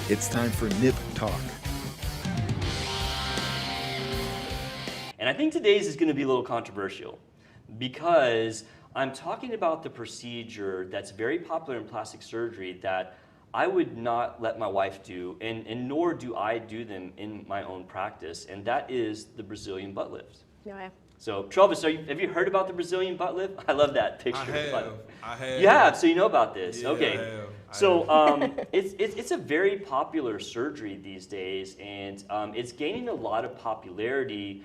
It's time for Nip Talk. And I think today's is going to be a little controversial because I'm talking about the procedure that's very popular in plastic surgery that I would not let my wife do, and nor do I do them in my own practice, and that is the Brazilian butt lift. No way. So, Travis, have you heard about the Brazilian butt lift? I love that picture. I have. You have, so you know about this. Yeah, okay. I have. So it's a very popular surgery these days, and it's gaining a lot of popularity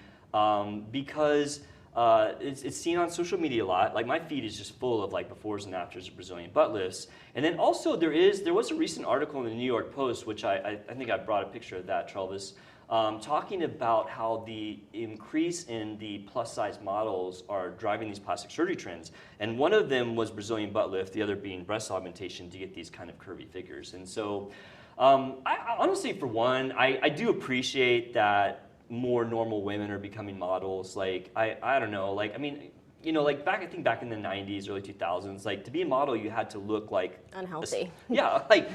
because it's seen on social media a lot. Like my feed is just full of like befores and afters of Brazilian butt lifts. And then also there was a recent article in the New York Post, which I think I brought a picture of that, Travis, talking about how the increase in the plus size models are driving these plastic surgery trends. And one of them was Brazilian butt lift, the other being breast augmentation to get these kind of curvy figures. And so I honestly, for one, I do appreciate that more normal women are becoming models. Like, I don't know, like, I mean, you know, like I think back in the 90s, early 2000s, like to be a model, you had to look like Unhealthy. like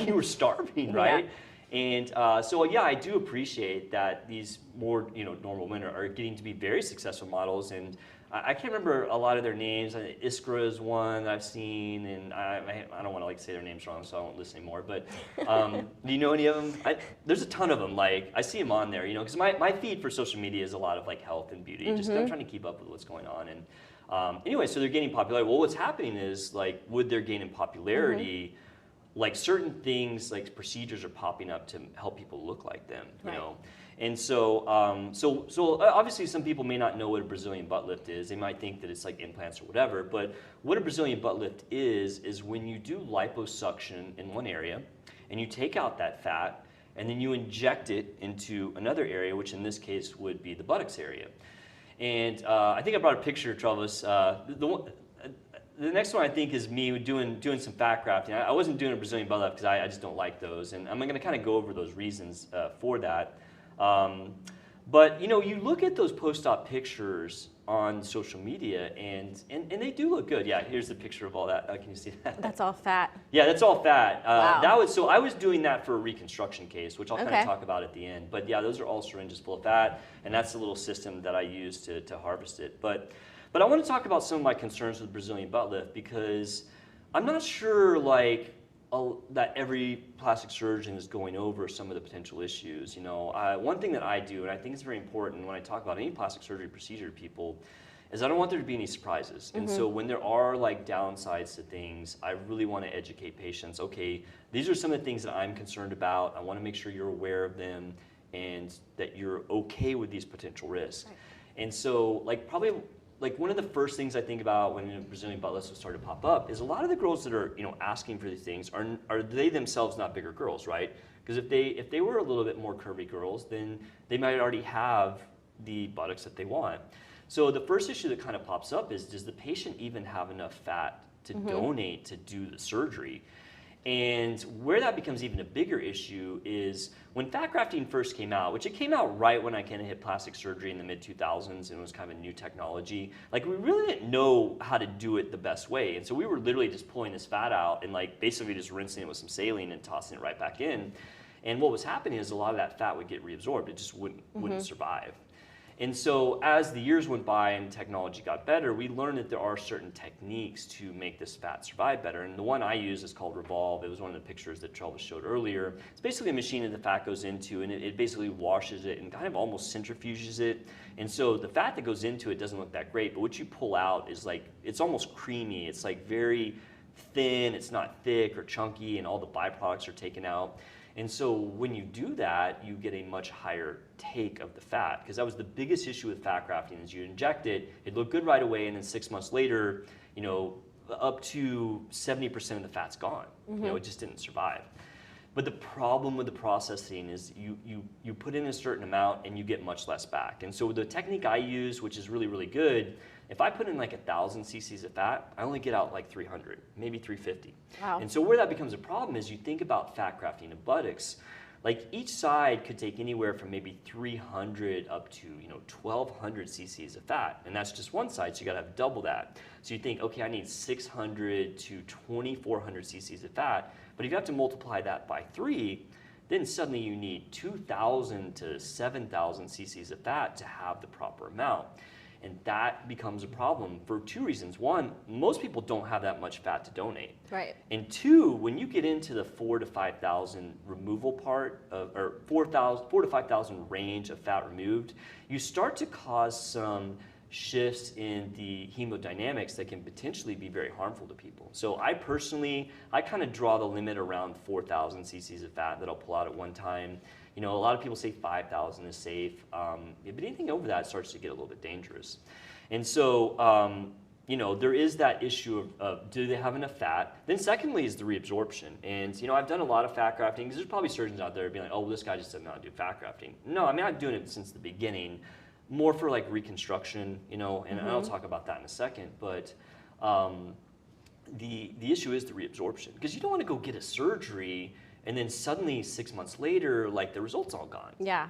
you were starving, right? Yeah. And so yeah, I do appreciate that these more normal women are getting to be very successful models, and I can't remember a lot of their names. Iskra is one that I've seen, and I don't want to like say their names wrong, so I won't list anymore. But do you know any of them? There's a ton of them. Like I see them on there, because my feed for social media is a lot of like health and beauty. Just I'm trying to keep up with what's going on. And anyway, so they're gaining popularity. Well, what's happening is like with their gain in popularity. Like certain things, like procedures are popping up to help people look like them, you know. And so, so obviously some people may not know what a Brazilian butt lift is. They might think that it's like implants or whatever. But what a Brazilian butt lift is when you do liposuction in one area, and you take out that fat, and then you inject it into another area, which in this case would be the buttocks area. And I think I brought a picture, Travis. The next one I think is me doing some fat grafting. I wasn't doing a Brazilian butt lift because I just don't like those, and I'm going to kind of go over those reasons for that. But you look at those post-op pictures on social media, and they do look good. Yeah, here's the picture of all that. Can you see that? That's all fat. Yeah, that's all fat. Wow. I was doing that for a reconstruction case, which I'll kind of talk about at the end. But yeah, those are all syringes full of fat, and that's the little system that I use to harvest it. But I want to talk about some of my concerns with Brazilian butt lift because I'm not sure that every plastic surgeon is going over some of the potential issues. One thing that I do, and I think it's very important when I talk about any plastic surgery procedure to people, is I don't want there to be any surprises. And so when there are like downsides to things, I really want to educate patients. Okay, these are some of the things that I'm concerned about. I want to make sure you're aware of them and that you're okay with these potential risks. Right. And so like one of the first things I think about when Brazilian butt lifts start to pop up is a lot of the girls that are asking for these things are they themselves not bigger girls, right? Because if they were a little bit more curvy girls, then they might already have the buttocks that they want. So the first issue that kind of pops up is, does the patient even have enough fat to donate to do the surgery? And where that becomes even a bigger issue is when fat grafting first came out, which it came out right when I kind of hit plastic surgery in the mid-2000s, and it was kind of a new technology. Like we really didn't know how to do it the best way, and so we were literally just pulling this fat out and like basically just rinsing it with some saline and tossing it right back in. And what was happening is a lot of that fat would get reabsorbed; it just wouldn't survive. And so as the years went by and technology got better, we learned that there are certain techniques to make this fat survive better. And the one I use is called Revolve. It was one of the pictures that Travis showed earlier. It's basically a machine that the fat goes into, and it basically washes it and kind of almost centrifuges it. And so the fat that goes into it doesn't look that great, but what you pull out is like, it's almost creamy. It's like very thin, it's not thick or chunky, and all the byproducts are taken out. And so when you do that, you get a much higher take of the fat, because that was the biggest issue with fat grafting is you inject it, it looked good right away, and then 6 months later, up to 70% of the fat's gone. It just didn't survive. But the problem with the processing is you put in a certain amount and you get much less back. And so the technique I use, which is really, really good, if I put in like 1,000 cc's of fat, I only get out like 300, maybe 350. Wow. And so where that becomes a problem is you think about fat grafting of buttocks, like each side could take anywhere from maybe 300 up to 1,200 cc's of fat, and that's just one side, so you gotta have double that. So you think, okay, I need 600 to 2,400 cc's of fat, but if you have to multiply that by 3, then suddenly you need 2,000 to 7,000 cc's of fat to have the proper amount. And that becomes a problem for two reasons. One, most people don't have that much fat to donate. Right. And two, when you get into the 4,000 to 5,000 removal part, or 4,000 to 5,000 range of fat removed, you start to cause some shifts in the hemodynamics that can potentially be very harmful to people. So I personally, I kind of draw the limit around 4,000 cc's of fat that I'll pull out at one time. You know, a lot of people say 5,000 is safe, but anything over that starts to get a little bit dangerous. And so, you know, there is that issue of do they have enough fat? Then secondly is the reabsorption. And, you know, I've done a lot of fat grafting, because there's probably surgeons out there being like, oh, well, this guy just doesn't know how to do fat grafting. No, I mean, I've been doing it since the beginning, more for like reconstruction, you know, and I'll talk about that in a second. But the issue is the reabsorption, because you don't want to go get a surgery and then suddenly 6 months later, like the results all gone. Yeah.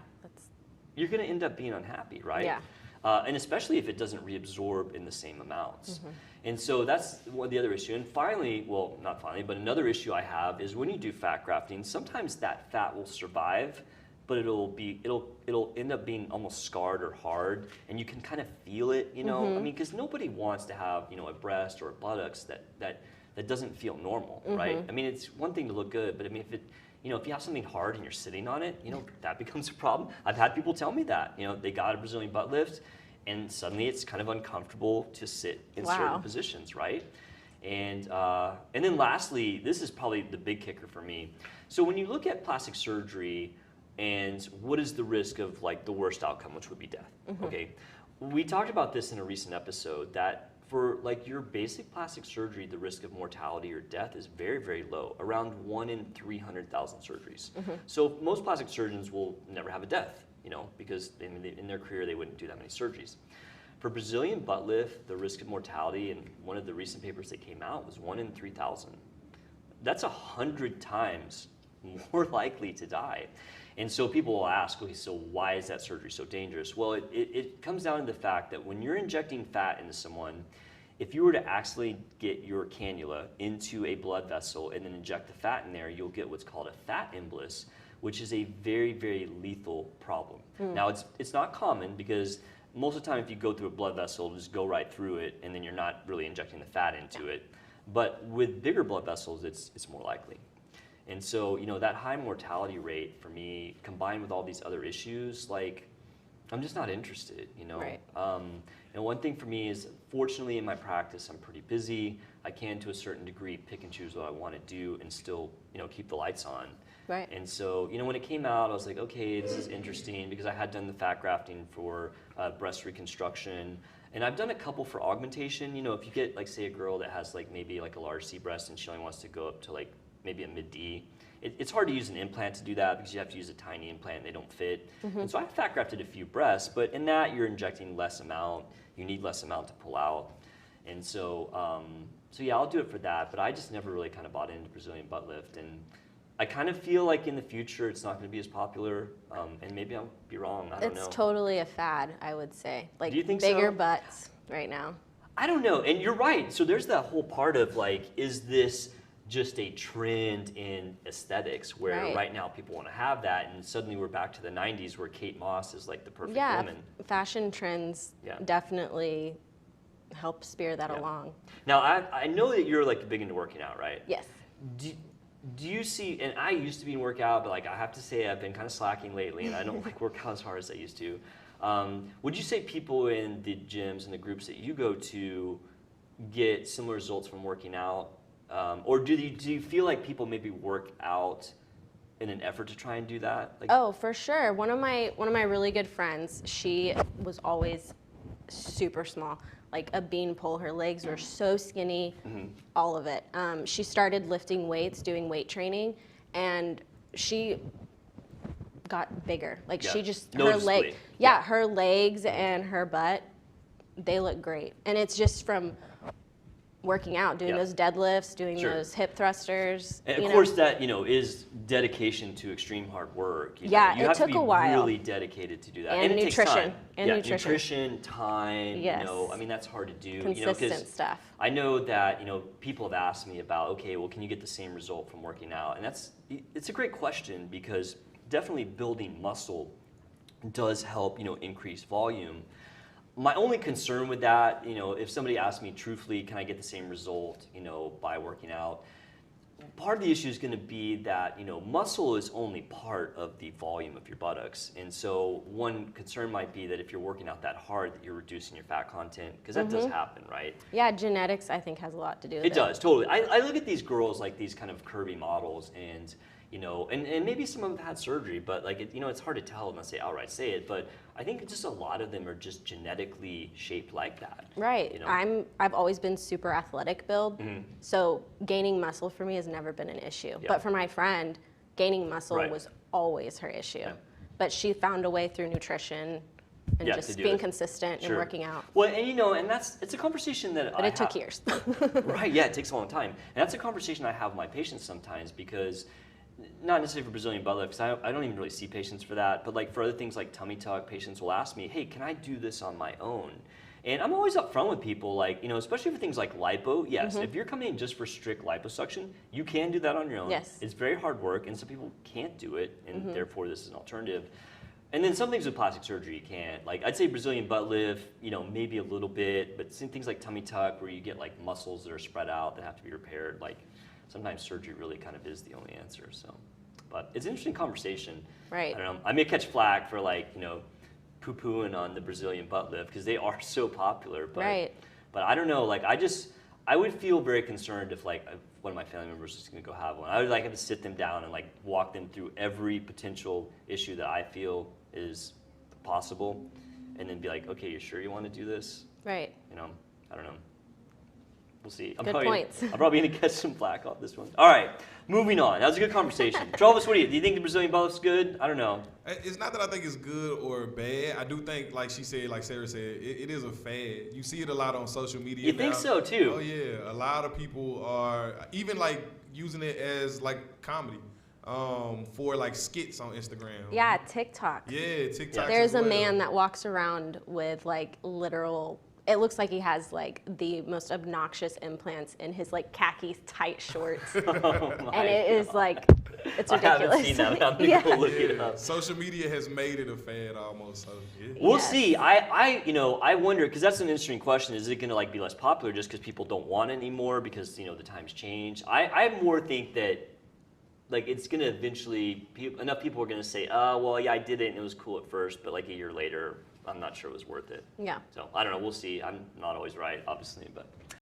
You're going to end up being unhappy, right? Yeah. And especially if it doesn't reabsorb in the same amounts. And so that's one of the other issue. And finally, well, not finally, but another issue I have is when you do fat grafting, sometimes that fat will survive, but it'll end up being almost scarred or hard, and you can kind of feel it, you know? I mean, because nobody wants to have, you know, a breast or a buttocks that doesn't feel normal, right? I mean, it's one thing to look good, but I mean, if you have something hard and you're sitting on it, you know, that becomes a problem. I've had people tell me that, you know, they got a Brazilian butt lift and suddenly it's kind of uncomfortable to sit in certain positions, right? And then lastly, this is probably the big kicker for me. So when you look at plastic surgery and what is the risk of like the worst outcome, which would be death, okay? We talked about this in a recent episode that for like your basic plastic surgery, the risk of mortality or death is very, very low, around 1 in 300,000 surgeries. So most plastic surgeons will never have a death, you know, because in their career they wouldn't do that many surgeries. For Brazilian butt lift, the risk of mortality, in one of the recent papers that came out, was 1 in 3,000. That's 100 times more likely to die. And so people will ask, okay, so why is that surgery so dangerous? Well, it comes down to the fact that when you're injecting fat into someone, if you were to accidentally get your cannula into a blood vessel and then inject the fat in there, you'll get what's called a fat embolus, which is a very, very lethal problem. Now, it's not common, because most of the time if you go through a blood vessel, it'll just go right through it, and then you're not really injecting the fat into it. But with bigger blood vessels, it's more likely. And so, you know, that high mortality rate for me, combined with all these other issues, like, I'm just not interested, you know? Right. And one thing for me is, fortunately in my practice, I'm pretty busy. I can, to a certain degree, pick and choose what I want to do and still, you know, keep the lights on. Right. And so, you know, when it came out, I was like, okay, this is interesting, because I had done the fat grafting for breast reconstruction. And I've done a couple for augmentation. You know, if you get, like, say, a girl that has, like, maybe, like, a large C breast and she only wants to go up to, like, maybe a mid-D. It's hard to use an implant to do that, because you have to use a tiny implant and they don't fit. And so I fat grafted a few breasts, but in that you're injecting less amount. You need less amount to pull out. And so, so yeah, I'll do it for that, but I just never really kind of bought into Brazilian butt lift. And I kind of feel like in the future it's not going to be as popular, and maybe I'll be wrong, I don't know. It's totally a fad, I would say. Like, do you think bigger so? Butts right now. I don't know, and you're right. So there's that whole part of like, is this just a trend in aesthetics where right now people want to have that, and suddenly we're back to the 90s where Kate Moss is like the perfect woman. Fashion trends definitely help spear that along. Now, I know that you're like big into working out, right? Yes. Do you see, and I used to be in workout, but like I have to say I've been kind of slacking lately, and I don't like work out as hard as I used to. Would you say people in the gyms and the groups that you go to get similar results from working out? Or do you feel like people maybe work out in an effort to try and do that? Like, oh, for sure. One of my really good friends, she was always super small, like a beanpole. Her legs were so skinny, all of it. She started lifting weights, doing weight training, and she got bigger. Like she just, her legs and her butt, they look great. And it's just from working out, doing those deadlifts, doing those hip thrusters. And of course, that is dedication to extreme hard work. You it took a while. You have to be really dedicated to do that, and it nutrition, takes time. and nutrition, time. Yes. I mean that's hard to do. Consistent stuff. I know that people have asked me about, okay, well, can you get the same result from working out? And it's a great question, because definitely building muscle does help increase volume. My only concern with that, if somebody asks me truthfully, can I get the same result, by working out? Part of the issue is going to be that, muscle is only part of the volume of your buttocks. And so one concern might be that if you're working out that hard, that you're reducing your fat content, because that does happen, right? Yeah, genetics, I think, has a lot to do with it. It does, totally. I look at these girls, like these kind of curvy models, and and maybe some of them have had surgery, but like it's hard to tell unless they outright say it. But I think just a lot of them are just genetically shaped like that. Right. I've always been super athletic build, so gaining muscle for me has never been an issue. Yeah. But for my friend, gaining muscle was always her issue. Yeah. But she found a way through nutrition and just being consistent and working out. Well, and it's a conversation that But it took years. Right, yeah, it takes a long time. And that's a conversation I have with my patients sometimes, because not necessarily for Brazilian butt lift, because I don't even really see patients for that, but like for other things like tummy tuck, patients will ask me, hey, can I do this on my own? And I'm always upfront with people, like, especially for things like lipo, yes, if you're coming in just for strict liposuction, you can do that on your own. Yes. It's very hard work, and some people can't do it, and therefore this is an alternative. And then some things with plastic surgery you can't. Like, I'd say Brazilian butt lift, maybe a little bit, but some things like tummy tuck, where you get like muscles that are spread out that have to be repaired, like sometimes surgery really kind of is the only answer. So, but it's an interesting conversation. Right. I don't know. I may catch flack for like, poo-pooing on the Brazilian butt lift, because they are so popular. But, but I don't know. Like, I would feel very concerned if like one of my family members was going to go have one. I would like have to sit them down and like walk them through every potential issue that I feel is possible, and then be like, okay, you sure you want to do this? Right. I don't know. We'll see. Good points. I'm probably going to catch some flack off this one. All right, moving on. That was a good conversation. Travis, what do you think the Brazilian butt lift's good? I don't know. It's not that I think it's good or bad. I do think, like she said, like Sarah said, it is a fad. You see it a lot on social media. You think so too? Oh yeah, a lot of people are even like using it as like comedy. For like skits on Instagram. Yeah, TikTok. Yeah, TikTok. There's a man that walks around with like literal, it looks like he has like the most obnoxious implants in his like khaki tight shorts. And it is like, it's ridiculous. I haven't seen that. I'm gonna go look it up. Social media has made it a fad almost. So, yeah. We'll see. I wonder, because that's an interesting question. Is it going to like be less popular just because people don't want it anymore because the times change? I more think that like it's going to eventually, enough people are going to say, well, yeah, I did it and it was cool at first, but like a year later, I'm not sure it was worth it. Yeah. So I don't know. We'll see. I'm not always right, obviously, but.